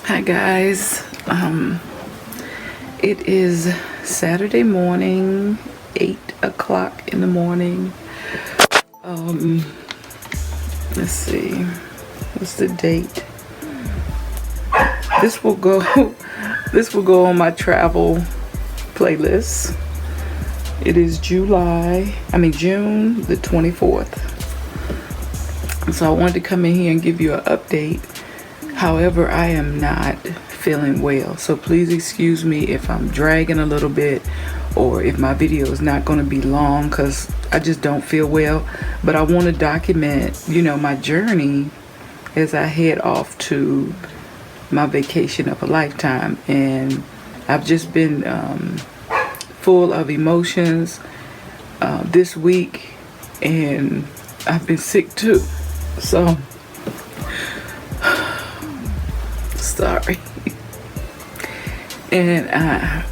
Hi guys, it is Saturday morning, 8 o'clock in the morning. Let's see, what's the date? This will go on my travel playlist. It is June the 24th. So I wanted to come in here and give you an update. However, I am not feeling well, so please excuse me if I'm dragging a little bit or if my video is not going to be long, because I just don't feel well. But I want to document, my journey as I head off to my vacation of a lifetime. And I've just been full of emotions this week, and I've been sick too, so sorry. And I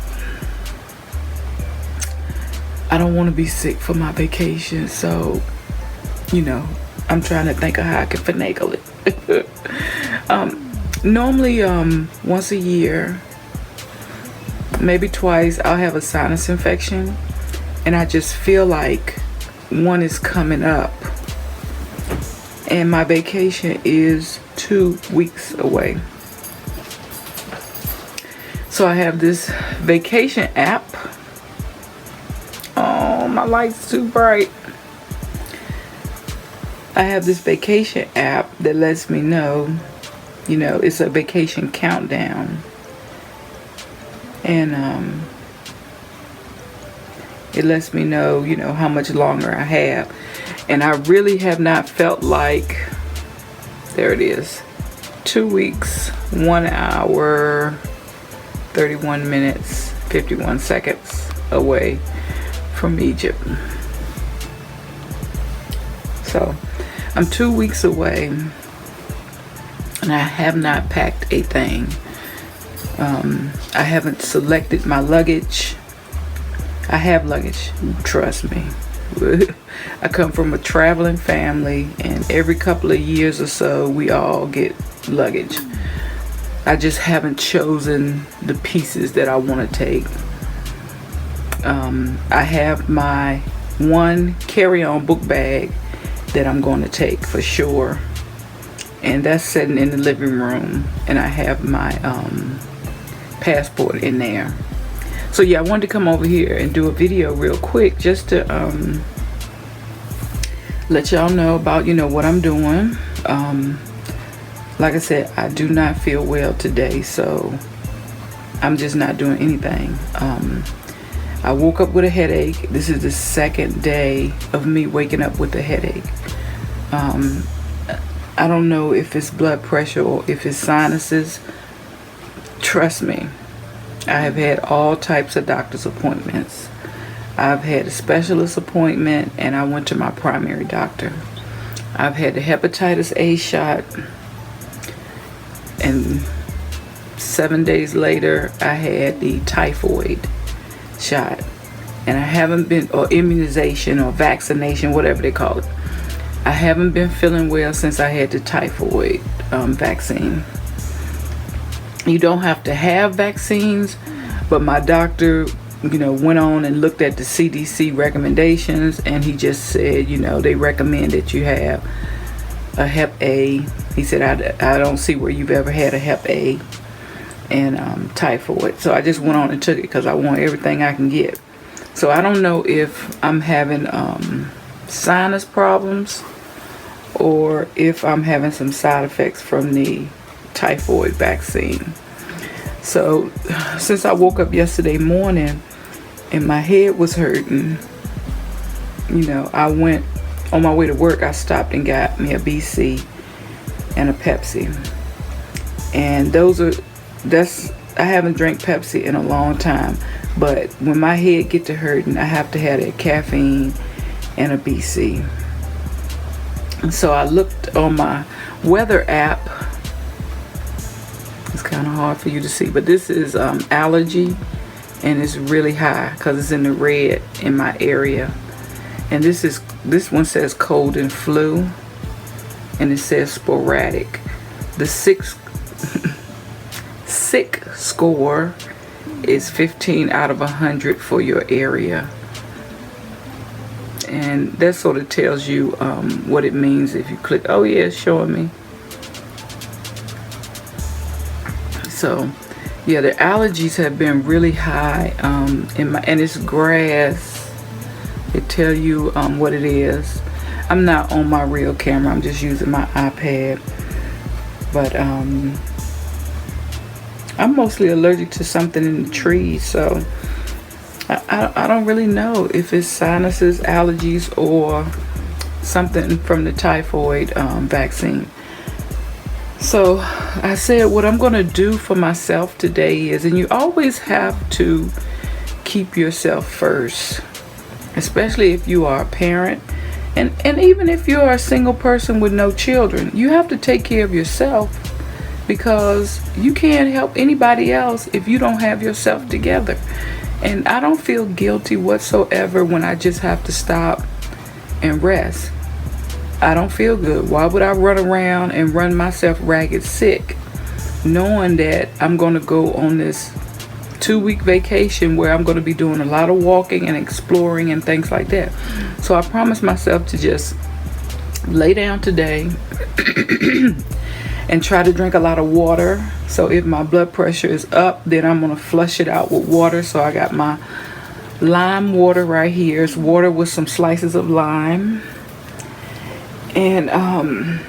don't want to be sick for my vacation, so I'm trying to think of how I can finagle it. Normally once a year, maybe twice, I'll have a sinus infection, and I just feel like one is coming up, and my vacation is 2 weeks away. So I have this vacation app. Oh, my light's too bright. I have this vacation app that lets me know, it's a vacation countdown. And it lets me know, how much longer I have. And I really have not felt like, there it is, 2 weeks, 1 hour, 31 minutes, 51 seconds away from Egypt. So I'm 2 weeks away, and I have not packed a thing. I haven't selected my luggage. I have luggage, trust me. I come from a traveling family, and every couple of years or so we all get luggage. I just haven't chosen the pieces that I want to take. I have my one carry-on book bag that I'm going to take for sure, and that's sitting in the living room, and I have my passport in there. So yeah, I wanted to come over here and do a video real quick just to let y'all know about what I'm doing. Like I said, I do not feel well today, so I'm just not doing anything. I woke up with a headache. This is the second day of me waking up with a headache. I don't know if it's blood pressure or if it's sinuses. Trust me, I have had all types of doctor's appointments. I've had a specialist appointment, and I went to my primary doctor. I've had the hepatitis A shot, and 7 days later I had the typhoid shot, and I haven't been, or immunization or vaccination, whatever they call it. I haven't been feeling well since I had the typhoid vaccine. You don't have to have vaccines, but my doctor went on and looked at the CDC recommendations, and he just said they recommend that you have a Hep A. He said, I don't see where you've ever had a Hep A and typhoid. So I just went on and took it because I want everything I can get. So I don't know if I'm having sinus problems or if I'm having some side effects from the typhoid vaccine. So since I woke up yesterday morning and my head was hurting, I went on my way to work. I stopped and got me a BC and a Pepsi, and I haven't drank Pepsi in a long time, but when my head get to hurting, I have to have that caffeine and a BC. And so I looked on my weather app. It's kind of hard for you to see, but this is allergy, and it's really high because it's in the red in my area. And this one says cold and flu, and it says sporadic. The 6 sick score is 15 out of 100 for your area. And that sort of tells you what it means if you click. Oh yeah, it's showing me. So yeah, the allergies have been really high and it's grass. It tell you what it is. I'm not on my real camera, I'm just using my iPad. But I'm mostly allergic to something in the trees, so I don't really know if it's sinuses, allergies, or something from the typhoid vaccine. So I said what I'm going to do for myself today is, and you always have to keep yourself first, especially if you are a parent, and even if you are a single person with no children. You have to take care of yourself, because you can't help anybody else if you don't have yourself together. And I don't feel guilty whatsoever when I just have to stop and rest. I don't feel good. Why would I run around and run myself ragged sick, knowing that I'm going to go on this 2-week vacation where I'm going to be doing a lot of walking and exploring and things like that. So I promised myself to just lay down today and try to drink a lot of water. So if my blood pressure is up, then I'm going to flush it out with water. So I got my lime water right here. It's water with some slices of lime. And I'm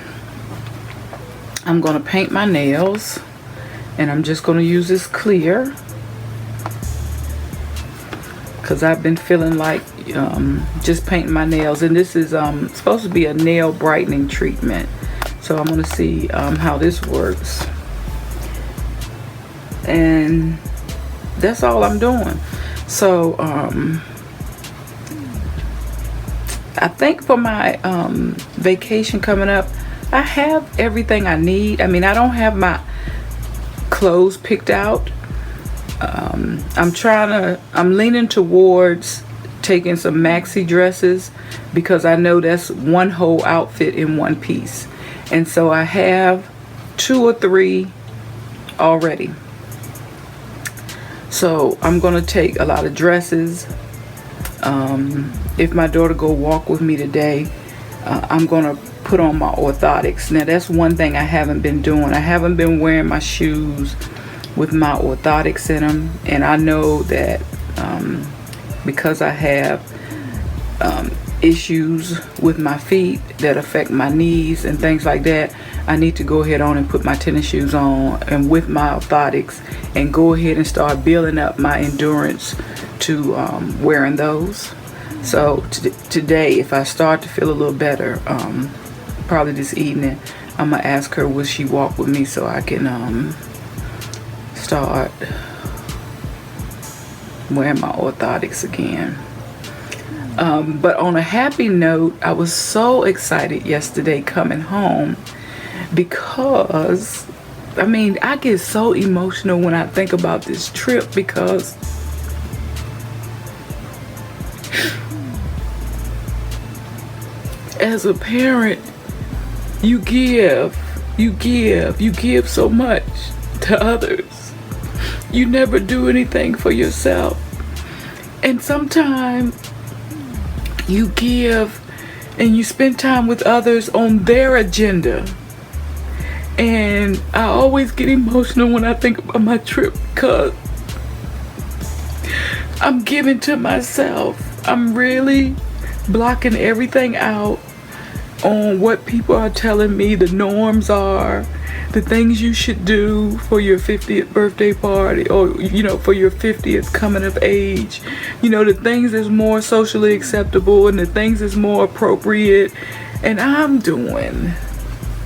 going to paint my nails. And I'm just going to use this clear, because I've been feeling like just painting my nails. And this is supposed to be a nail brightening treatment. So I'm going to see how this works. And that's all I'm doing. So I think for my vacation coming up, I have everything I need. I mean, I don't have my clothes picked out. I'm leaning towards taking some maxi dresses, because I know that's one whole outfit in one piece. And so I have 2 or 3 already. So I'm going to take a lot of dresses. If my daughter go walk with me today, I'm going to put on my orthotics. Now that's one thing I haven't been doing. I haven't been wearing my shoes with my orthotics in them. And I know that because I have issues with my feet that affect my knees and things like that, I need to go ahead on and put my tennis shoes on and with my orthotics and go ahead and start building up my endurance to wearing those. So today, if I start to feel a little better, probably this evening, I'm gonna ask her will she walk with me so I can start wearing my orthotics again. But on a happy note, I was so excited yesterday coming home, because I mean, I get so emotional when I think about this trip, because as a parent, you give so much to others. You never do anything for yourself. And sometimes you give and you spend time with others on their agenda. And I always get emotional when I think about my trip, because I'm giving to myself. I'm really blocking everything out on what people are telling me the norms are, the things you should do for your 50th birthday party, or you know, for your 50th coming of age, you know, the things that's more socially acceptable and the things that's more appropriate. And I'm doing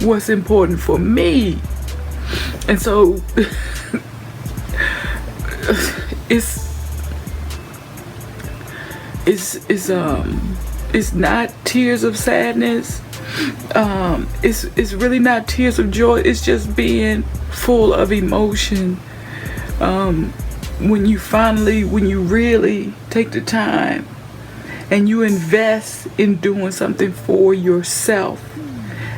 what's important for me. And so it's not tears of sadness. It's really not tears of joy. It's just being full of emotion. When you really take the time and you invest in doing something for yourself,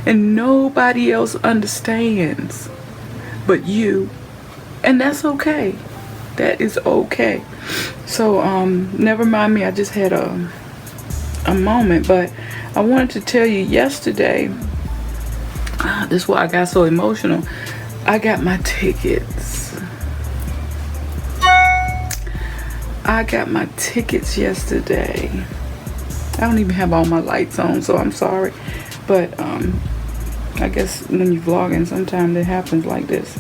and nobody else understands but you. And that's okay. That is okay. So never mind me, I just had a moment, but I wanted to tell you yesterday, this is why I got so emotional. I got my tickets. I got my tickets yesterday. I don't even have all my lights on, so I'm sorry. But I guess when you're vlogging, sometimes it happens like this.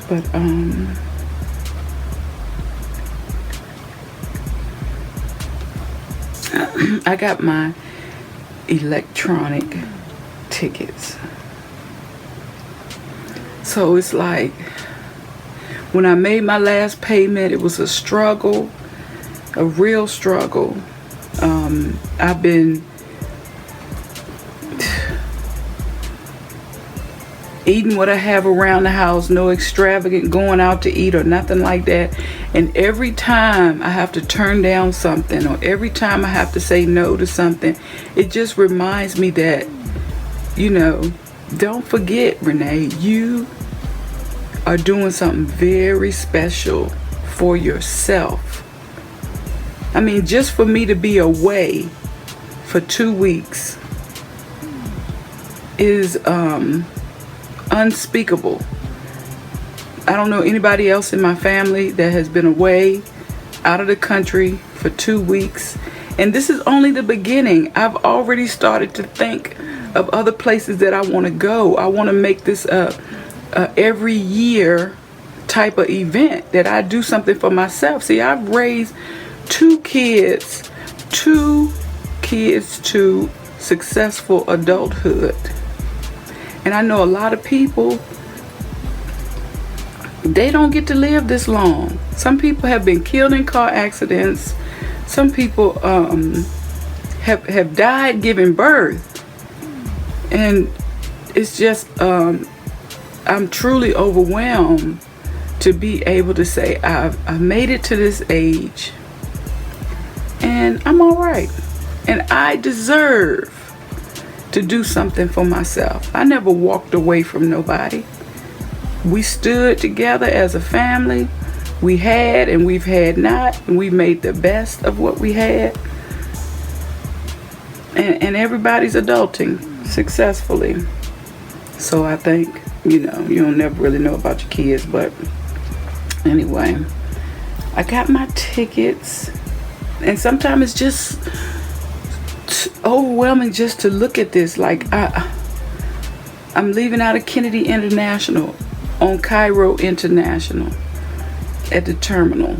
But I got my electronic tickets. So it's like, when I made my last payment, it was a struggle, a real struggle. I've been eating what I have around the house, no extravagant going out to eat or nothing like that. And every time I have to turn down something, or every time I have to say no to something, it just reminds me that, you know, don't forget, Renee, you are doing something very special for yourself. I mean, just for me to be away for 2 weeks is unspeakable. I don't know anybody else in my family that has been away out of the country for 2 weeks. And this is only the beginning. I've already started to think of other places that I want to go. I want to make this a every year type of event, that I do something for myself. See, I've raised two kids to successful adulthood. And I know a lot of people, they don't get to live this long. Some people have been killed in car accidents. Some people have died giving birth. And it's just, I'm truly overwhelmed to be able to say I've made it to this age and I'm all right. And I deserve to do something for myself. I never walked away from nobody. We stood together as a family. We had and we've had not, and we made the best of what we had. And everybody's adulting successfully. So I think, you know, you don't never really know about your kids, but anyway, I got my tickets, and sometimes it's just overwhelming just to look at this. Like, I'm leaving out of Kennedy International on Cairo International at the terminal.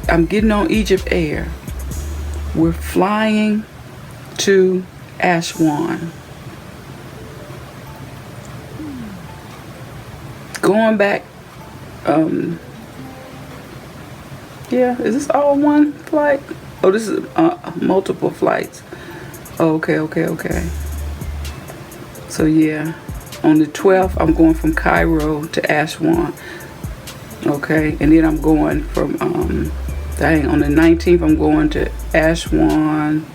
I'm getting on Egypt Air. We're flying to Aswan. Going back, yeah, is this all one flight? Oh, this is multiple flights. Oh, okay. So yeah, on the 12th, I'm going from Cairo to Aswan. Okay, and then I'm going from, on the 19th, I'm going to Aswan,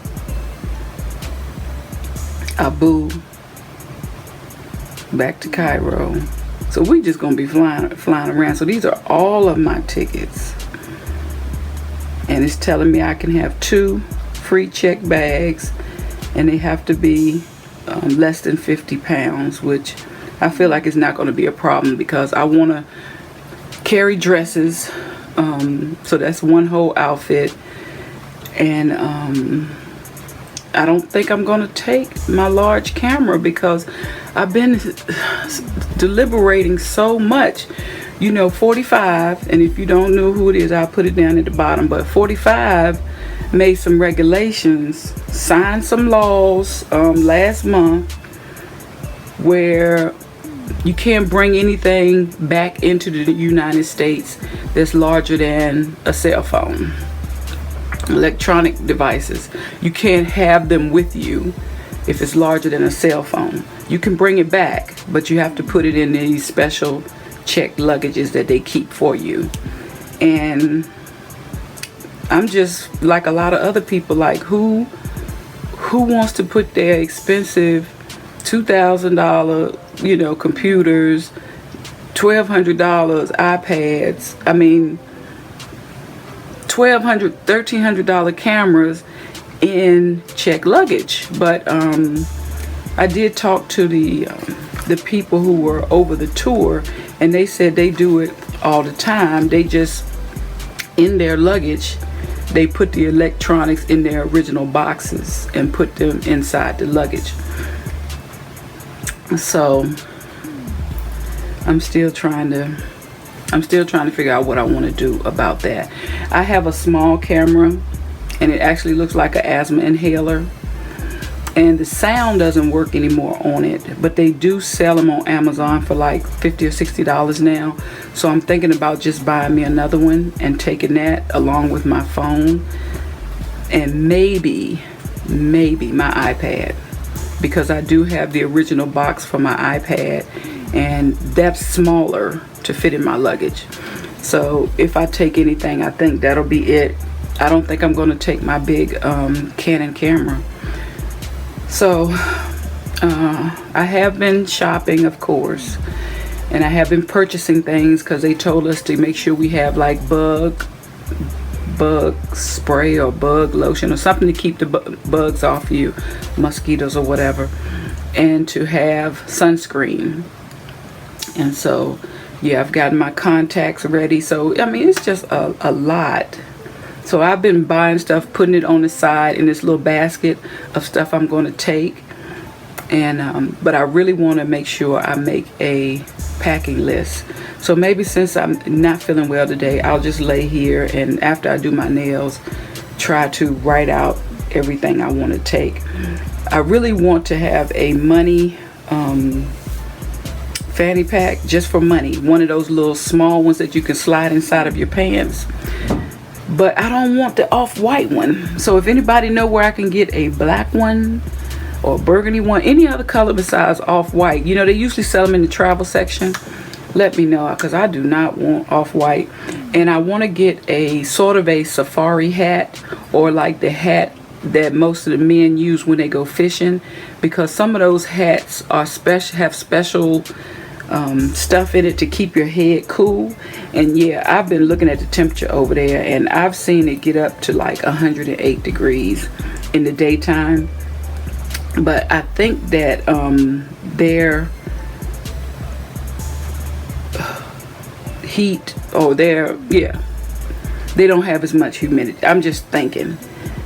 Abu, back to Cairo. So we just gonna be flying around. So these are all of my tickets, and it's telling me I can have 2 free check bags, and they have to be less than 50 pounds, which I feel like is not going to be a problem because I want to carry dresses. So that's one whole outfit, and I don't think I'm going to take my large camera because I've been deliberating so much. You know, 45, and if you don't know who it is, I'll put it down at the bottom, but 45 made some regulations, signed some laws last month where you can't bring anything back into the United States that's larger than a cell phone. Electronic devices, you can't have them with you if it's larger than a cell phone. You can bring it back, but you have to put it in these special checked luggages that they keep for you. And I'm just like a lot of other people, like who wants to put their expensive $2,000, you know, computers, $1,200 iPads, I mean $1,300 cameras in checked luggage. But I did talk to the people who were over the tour, and they said they do it all the time. They just, in their luggage, they put the electronics in their original boxes and put them inside the luggage. So I'm still trying to figure out what I want to do about that. I have a small camera, and it actually looks like an asthma inhaler, and the sound doesn't work anymore on it, but they do sell them on Amazon for like $50 or $60 now. So I'm thinking about just buying me another one and taking that along with my phone, and maybe my iPad, because I do have the original box for my iPad, and that's smaller to fit in my luggage. So if I take anything, I think that'll be it. I don't think I'm going to take my big Canon camera. So I have been shopping, of course, and I have been purchasing things because they told us to make sure we have like bug spray or bug lotion or something to keep the bugs off you, mosquitoes or whatever, and to have sunscreen. And so yeah, I've gotten my contacts ready. So I mean, it's just a lot. So I've been buying stuff, putting it on the side in this little basket of stuff I'm going to take. And but I really want to make sure I make a packing list. So maybe since I'm not feeling well today, I'll just lay here, and after I do my nails, try to write out everything I want to take. I really want to have a money fanny pack just for money. One of those little small ones that you can slide inside of your pants. But I don't want the off-white one. So if anybody know where I can get a black one or burgundy one, any other color besides off-white, you know, they usually sell them in the travel section, let me know, because I do not want off-white. And I want to get a sort of a safari hat, or like the hat that most of the men use when they go fishing, because some of those hats are have special stuff in it to keep your head cool. And yeah, I've been looking at the temperature over there, and I've seen it get up to like 108 degrees in the daytime. But I think that their heat, or they don't have as much humidity. I'm just thinking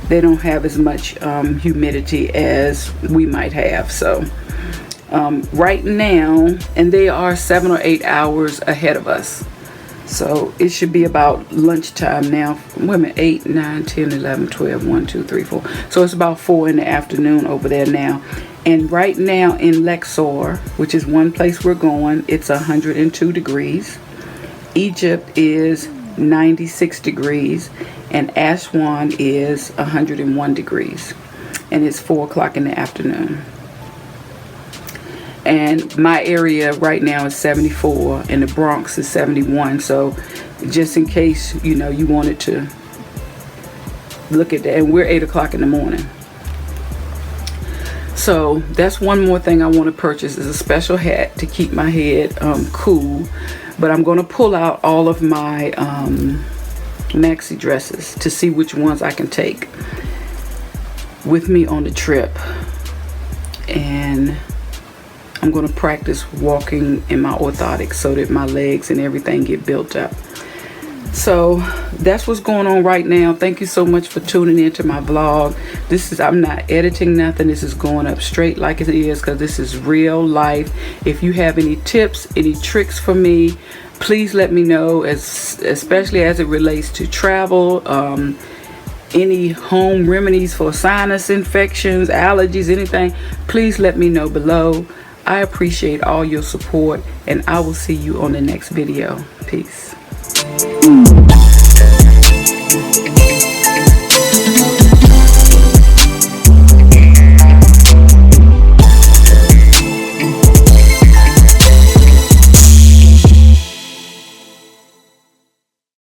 they don't have as much humidity as we might have. So right now, and they are 7 or 8 hours ahead of us, so it should be about lunchtime now. Wait a minute, 8, 9, 10, 11, 12, 1, 2, 3, 4. So it's about 4 in the afternoon over there now. And right now in Luxor, which is one place we're going, it's 102 degrees. Egypt is 96 degrees, and Aswan is 101 degrees, and it's 4 o'clock in the afternoon. And my area right now is 74, and the Bronx is 71. So just in case, you know, you wanted to look at that. And we're 8 o'clock in the morning. So that's one more thing I want to purchase, is a special hat to keep my head cool. But I'm going to pull out all of my maxi dresses to see which ones I can take with me on the trip. And I'm going to practice walking in my orthotics so that my legs and everything get built up. So that's what's going on right now. Thank you so much for tuning into my vlog. I'm not editing nothing. This is going up straight like it is, because this is real life. If you have any tips, any tricks for me, please let me know, especially as it relates to travel, any home remedies for sinus infections, allergies, anything. Please let me know below. I appreciate all your support, and I will see you on the next video. Peace.